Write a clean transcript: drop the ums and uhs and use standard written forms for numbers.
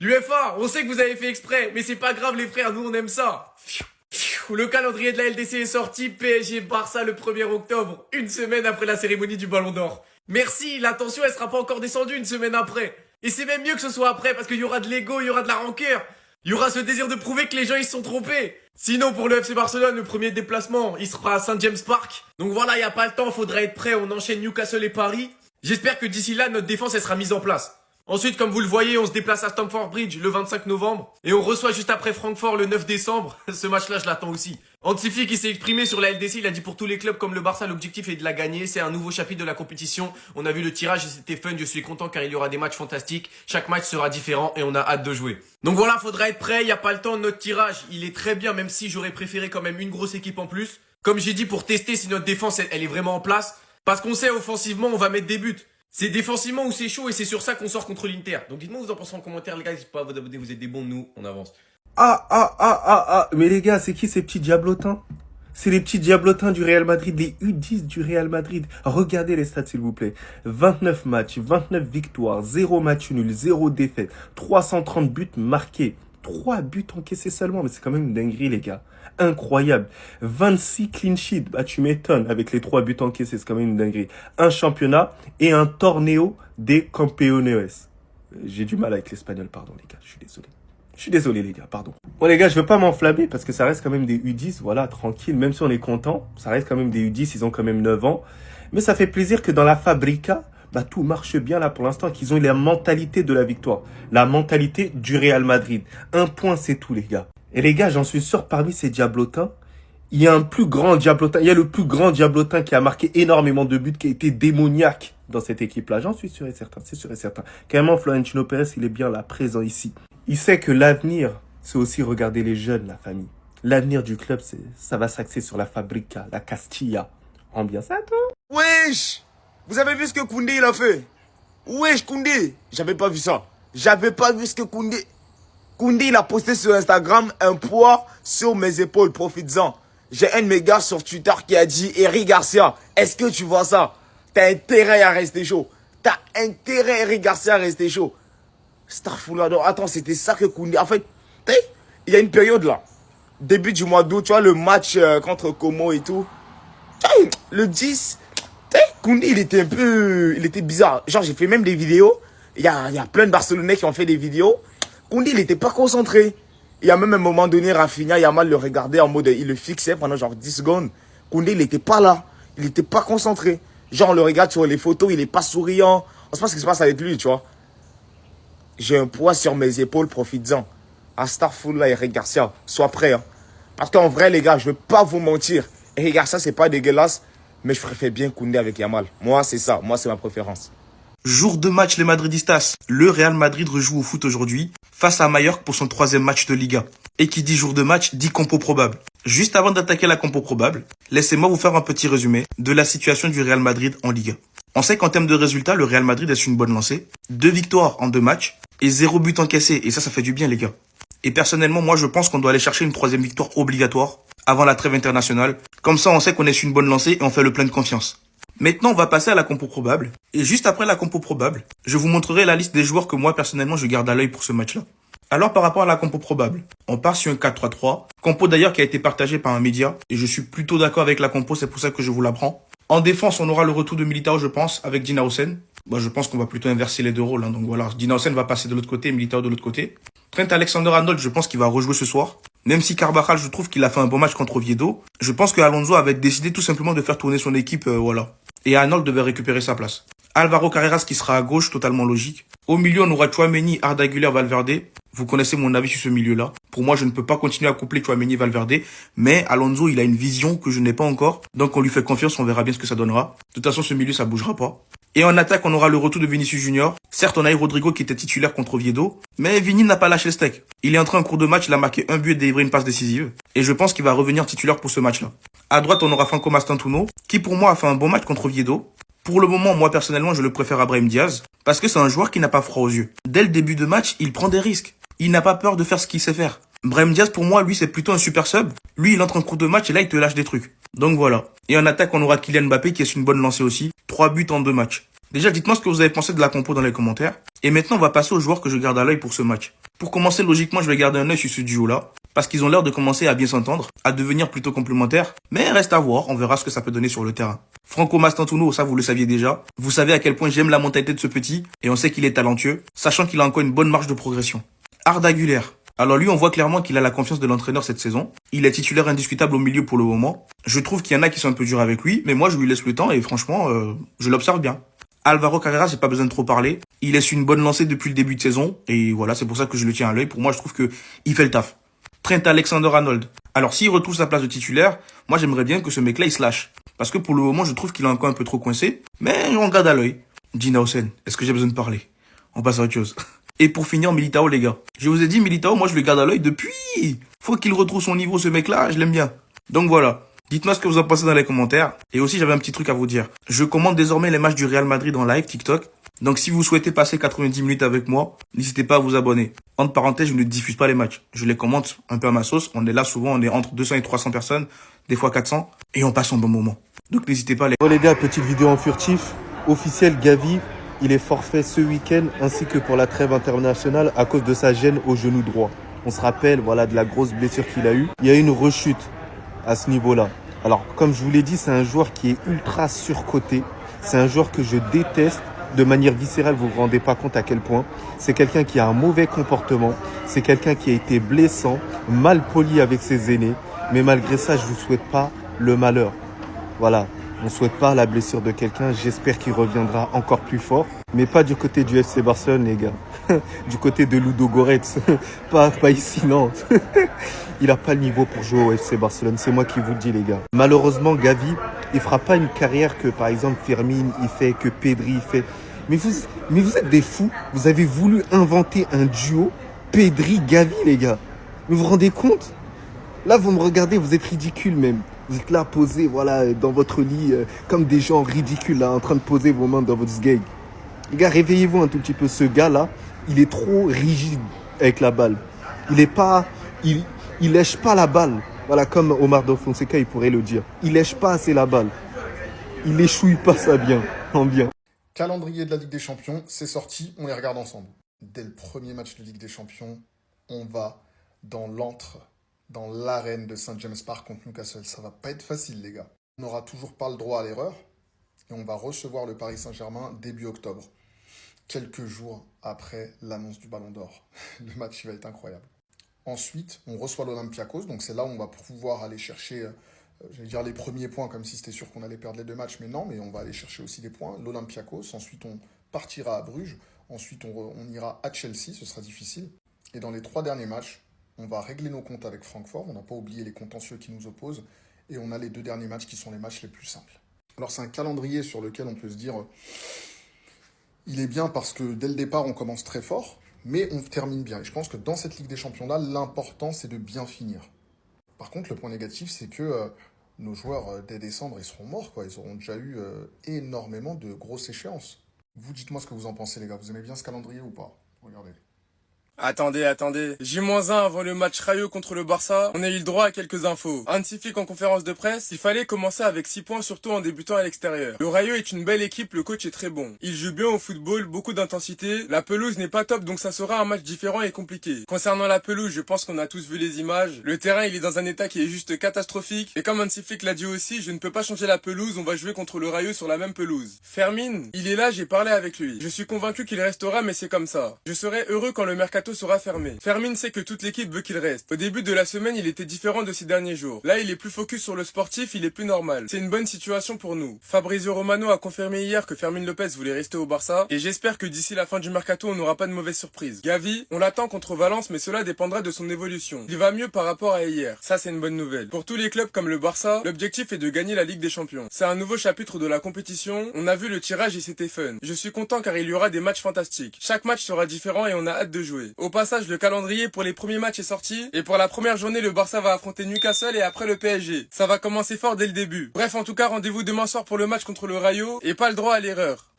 L'UFA, on sait que vous avez fait exprès, mais c'est pas grave les frères, nous on aime ça. Le calendrier de la LDC est sorti, PSG Barça le 1er octobre, une semaine après la cérémonie du Ballon d'Or. Merci, la tension elle sera pas encore descendue une semaine après. Et c'est même mieux que ce soit après, parce qu'il y aura de l'ego, il y aura de la rancœur. Il y aura ce désir de prouver que les gens ils se sont trompés. Sinon pour le FC Barcelone, le premier déplacement, il sera à Saint James Park. Donc voilà, il y a pas le temps, faudra être prêt, on enchaîne Newcastle et Paris. J'espère que d'ici là, notre défense elle sera mise en place. Ensuite, comme vous le voyez, on se déplace à Stamford Bridge le 25 novembre. Et on reçoit juste après Francfort le 9 décembre. Ce match-là, je l'attends aussi. Antifi qui s'est exprimé sur la LDC, il a dit pour tous les clubs comme le Barça, l'objectif est de la gagner. C'est un nouveau chapitre de la compétition. On a vu le tirage et c'était fun. Je suis content car il y aura des matchs fantastiques. Chaque match sera différent et on a hâte de jouer. Donc voilà, faudra être prêt. Il n'y a pas le temps. Notre tirage, il est très bien, même si j'aurais préféré quand même une grosse équipe en plus. Comme j'ai dit, pour tester si notre défense, elle est vraiment en place. Parce qu'on sait, offensivement, on va mettre des buts. C'est défensivement où c'est chaud et c'est sur ça qu'on sort contre l'Inter. Donc dites-moi vous en pensez en commentaire les gars, n'hésitez pas à vous abonner, vous êtes des bons, nous on avance. Mais les gars, c'est qui ces petits diablotins? C'est les petits diablotins du Real Madrid, les U10 du Real Madrid. Regardez les stats s'il vous plaît. 29 matchs, 29 victoires, 0 match nul, 0 défaite, 330 buts marqués. 3 buts encaissés seulement, mais c'est quand même une dinguerie les gars. Incroyable. 26 clean sheets, bah tu m'étonnes avec les 3 buts encaissés, c'est quand même une dinguerie. Un championnat et un torneo des campeones. J'ai du mal avec l'espagnol, pardon les gars, je suis désolé. Je suis désolé les gars, pardon. Bon les gars, je veux pas m'enflammer parce que ça reste quand même des U10, voilà, tranquille, même si on est content, ça reste quand même des U10, ils ont quand même 9 ans. Mais ça fait plaisir que dans la Fabrica, bah tout marche bien là pour l'instant, qu'ils ont la mentalité de la victoire, la mentalité du Real Madrid. Un point, c'est tout les gars. Et les gars, j'en suis sûr, parmi ces diablotins, il y a un plus grand diablotin, il y a le plus grand diablotin qui a marqué énormément de buts, qui a été démoniaque dans cette équipe-là. J'en suis sûr et certain, c'est sûr et certain. Carrément, Florentino Pérez, il est bien là, présent ici. Il sait que l'avenir, c'est aussi regarder les jeunes, la famille. L'avenir du club, ça va s'axer sur la Fabrica, la Castilla. Ambiance à toi. Wesh! Vous avez vu ce que Koundé il a fait? Wesh, Koundé! J'avais pas vu ça. J'avais pas vu ce que Koundé... Koundé, il a posté sur Instagram un poids sur mes épaules, profites-en. J'ai un de mes gars sur Twitter qui a dit, Eric Garcia, est-ce que tu vois ça? T'as intérêt à rester chaud. T'as intérêt, Eric Garcia, à rester chaud. Starfoula, non, attends, c'était ça que Koundé... En fait, il y a une période là. Début du mois d'août, tu vois, le match contre Como et tout. Le 10... Koundé, il était un peu... Il était bizarre. Genre, j'ai fait même des vidéos. Il y a plein de Barcelonais qui ont fait des vidéos. Koundé, il n'était pas concentré. Il y a même un moment donné, Rafinha, Yamal le regardait en mode... Il le fixait pendant genre 10 secondes. Koundé, il n'était pas là. Il n'était pas concentré. Genre, on le regarde sur les photos, il n'est pas souriant. On sait pas ce qui se passe avec lui, tu vois. J'ai un poids sur mes épaules, profites-en. Astaghfirullah, Eric Garcia, sois prêt. Hein. Parce qu'en vrai, les gars, je ne vais pas vous mentir. Eric Garcia, c'est pas dégueulasse. Mais je préfère bien Koundé avec Yamal. Moi, c'est ça. Moi, c'est ma préférence. Jour de match, les Madridistas. Le Real Madrid rejoue au foot aujourd'hui face à Mallorca pour son 3e match de Liga. Et qui dit jour de match, dit compo probable. Juste avant d'attaquer la compo probable, laissez-moi vous faire un petit résumé de la situation du Real Madrid en Liga. On sait qu'en termes de résultats, le Real Madrid est sur une bonne lancée. 2 victoires en 2 matchs et 0 but encaissé. Et ça fait du bien, les gars. Et personnellement, moi, je pense qu'on doit aller chercher une 3e victoire obligatoire avant la trêve internationale. Comme ça, on sait qu'on est sur une bonne lancée et on fait le plein de confiance. Maintenant, on va passer à la compo probable. Et juste après la compo probable, je vous montrerai la liste des joueurs que moi, personnellement, je garde à l'œil pour ce match-là. Alors, par rapport à la compo probable, on part sur un 4-3-3. Compo d'ailleurs qui a été partagé par un média. Et je suis plutôt d'accord avec la compo, c'est pour ça que je vous la prends. En défense, on aura le retour de Militao, je pense, avec Dina Hussein. Bon, je pense qu'on va plutôt inverser les deux rôles. Hein. Donc voilà, Dina Hussein va passer de l'autre côté, Militao de l'autre côté. Trent Alexander-Arnold, je pense qu'il va rejouer ce soir. Même si Carvajal, je trouve qu'il a fait un bon match contre Oviedo, je pense que Alonso avait décidé tout simplement de faire tourner son équipe, voilà. Et Arnold devait récupérer sa place. Alvaro Carreras qui sera à gauche, totalement logique. Au milieu, on aura Tchouaméni, Arda Güler, Valverde. Vous connaissez mon avis sur ce milieu-là. Pour moi, je ne peux pas continuer à coupler Tchouaméni et Valverde. Mais Alonso, il a une vision que je n'ai pas encore. Donc on lui fait confiance, on verra bien ce que ça donnera. De toute façon, ce milieu, ça bougera pas. Et en attaque, on aura le retour de Vinicius Junior. Certes, on a eu Rodrigo qui était titulaire contre Oviedo, mais Vini n'a pas lâché le steak. Il est entré en cours de match, il a marqué un but et délivré une passe décisive. Et je pense qu'il va revenir titulaire pour ce match-là. À droite, on aura Franco Mastantuono, qui pour moi a fait un bon match contre Oviedo. Pour le moment, moi personnellement, je le préfère à Brahim Diaz, parce que c'est un joueur qui n'a pas froid aux yeux. Dès le début de match, il prend des risques. Il n'a pas peur de faire ce qu'il sait faire. Brahim Diaz, pour moi, lui, c'est plutôt un super sub. Lui, il entre en cours de match et là, il te lâche des trucs. Donc voilà. Et en attaque, on aura Kylian Mbappé qui est sur une bonne lancée aussi. 3 buts en 2 matchs. Déjà, dites-moi ce que vous avez pensé de la compo dans les commentaires. Et maintenant, on va passer aux joueurs que je garde à l'œil pour ce match. Pour commencer, logiquement, je vais garder un œil sur ce duo-là, parce qu'ils ont l'air de commencer à bien s'entendre, à devenir plutôt complémentaires, mais reste à voir, on verra ce que ça peut donner sur le terrain. Franco Mastantuono, ça vous le saviez déjà. Vous savez à quel point j'aime la mentalité de ce petit, et on sait qu'il est talentueux, sachant qu'il a encore une bonne marge de progression. Arda Güler. Alors lui, on voit clairement qu'il a la confiance de l'entraîneur cette saison. Il est titulaire indiscutable au milieu pour le moment. Je trouve qu'il y en a qui sont un peu durs avec lui, mais moi je lui laisse le temps et franchement, je l'observe bien. Alvaro Carreras, j'ai pas besoin de trop parler. Il laisse une bonne lancée depuis le début de saison, et voilà, c'est pour ça que je le tiens à l'œil. Pour moi, je trouve que il fait le taf. Trent Alexander-Arnold. Alors s'il retrouve sa place de titulaire, moi j'aimerais bien que ce mec-là il se lâche. Parce que pour le moment, je trouve qu'il est encore un peu trop coincé, mais on garde à l'œil. Gina Hussein, est-ce que j'ai besoin de parler? On passe à autre chose. Et pour finir, Militao, les gars. Je vous ai dit, Militao, moi je le garde à l'œil depuis. Faut qu'il retrouve son niveau, ce mec-là, je l'aime bien. Donc voilà. Dites-moi ce que vous en pensez dans les commentaires. Et aussi, j'avais un petit truc à vous dire. Je commande désormais les matchs du Real Madrid en live TikTok. Donc si vous souhaitez passer 90 minutes avec moi, n'hésitez pas à vous abonner. Entre parenthèses, je ne diffuse pas les matchs. Je les commente un peu à ma sauce. On est là souvent, on est entre 200 et 300 personnes, des fois 400. Et on passe un bon moment. Donc n'hésitez pas à les... Bon les gars, petite vidéo en furtif. Officiel, Gavi, il est forfait ce week-end ainsi que pour la trêve internationale à cause de sa gêne au genou droit. On se rappelle, voilà, de la grosse blessure qu'il a eue. Il y a eu une rechute à ce niveau-là. Alors, comme je vous l'ai dit, c'est un joueur qui est ultra surcoté. C'est un joueur que je déteste de manière viscérale. Vous vous rendez pas compte à quel point. C'est quelqu'un qui a un mauvais comportement. C'est quelqu'un qui a été blessant, mal poli avec ses aînés. Mais malgré ça, je vous souhaite pas le malheur. Voilà. On ne souhaite pas la blessure de quelqu'un. J'espère qu'il reviendra encore plus fort. Mais pas du côté du FC Barcelone, les gars. Du côté de Ludo Goretz. Pas ici, non. Il n'a pas le niveau pour jouer au FC Barcelone. C'est moi qui vous le dis, les gars. Malheureusement, Gavi, il fera pas une carrière que, par exemple, Fermin, il fait, que Pedri, il fait. Mais vous êtes des fous. Vous avez voulu inventer un duo Pedri-Gavi, les gars. Vous vous rendez compte? Là, vous me regardez, vous êtes ridicule même. Vous êtes là posés, voilà, dans votre lit, comme des gens ridicules, là, en train de poser vos mains dans votre sgeg. Les gars, réveillez-vous un tout petit peu. Ce gars-là, il est trop rigide avec la balle. Il est pas... Il lèche pas la balle. Voilà, comme Omar Da Fonseca, il pourrait le dire. Il lèche pas assez la balle. Il échouille pas ça bien, en bien. Calendrier de la Ligue des Champions, c'est sorti, on les regarde ensemble. Dès le premier match de Ligue des Champions, on va dans l'antre, dans l'arène de St. James Park contre Newcastle. Ça va pas être facile, les gars. On n'aura toujours pas le droit à l'erreur et on va recevoir le Paris Saint-Germain début octobre. Quelques jours après l'annonce du Ballon d'Or. Le match il va être incroyable. Ensuite, on reçoit l'Olympiakos, donc c'est là où on va pouvoir aller chercher, j'allais dire les premiers points, comme si c'était sûr qu'on allait perdre les deux matchs, mais non, mais on va aller chercher aussi des points. L'Olympiakos, ensuite on partira à Bruges, ensuite on ira à Chelsea, ce sera difficile. Et dans les 3 derniers matchs, on va régler nos comptes avec Francfort, on n'a pas oublié les contentieux qui nous opposent, et on a les 2 derniers matchs qui sont les matchs les plus simples. Alors c'est un calendrier sur lequel on peut se dire, il est bien parce que dès le départ on commence très fort, mais on termine bien. Et je pense que dans cette Ligue des Champions-là, l'important, c'est de bien finir. Par contre, le point négatif, c'est que nos joueurs, dès décembre, ils seront morts, quoi. Ils auront déjà eu énormément de grosses échéances. Vous, dites-moi ce que vous en pensez, les gars. Vous aimez bien ce calendrier ou pas? Regardez. Attendez. J-1 avant le match Rayo contre le Barça, on a eu le droit à quelques infos. Hansi Flick en conférence de presse, il fallait commencer avec 6 points surtout en débutant à l'extérieur. Le Rayo est une belle équipe, le coach est très bon. Il joue bien au football, beaucoup d'intensité. La pelouse n'est pas top donc ça sera un match différent et compliqué. Concernant la pelouse, je pense qu'on a tous vu les images. Le terrain il est dans un état qui est juste catastrophique. Et comme Hansi Flick l'a dit aussi, je ne peux pas changer la pelouse, on va jouer contre le Rayo sur la même pelouse. Fermin, il est là, j'ai parlé avec lui. Je suis convaincu qu'il restera mais c'est comme ça. Je serai heureux quand le mercato sera fermé. Fermin sait que toute l'équipe veut qu'il reste. Au début de la semaine, il était différent de ces derniers jours. Là, il est plus focus sur le sportif, il est plus normal. C'est une bonne situation pour nous. Fabrizio Romano a confirmé hier que Fermin Lopez voulait rester au Barça et j'espère que d'ici la fin du mercato, on n'aura pas de mauvaise surprise. Gavi, on l'attend contre Valence mais cela dépendra de son évolution. Il va mieux par rapport à hier. Ça, c'est une bonne nouvelle. Pour tous les clubs comme le Barça, l'objectif est de gagner la Ligue des Champions. C'est un nouveau chapitre de la compétition. On a vu le tirage et c'était fun. Je suis content car il y aura des matchs fantastiques. Chaque match sera différent et on a hâte de jouer. Au passage, le calendrier pour les premiers matchs est sorti et pour la première journée le Barça va affronter Newcastle et après le PSG. Ça va commencer fort dès le début. Bref, en tout cas, rendez-vous demain soir pour le match contre le Rayo et pas le droit à l'erreur.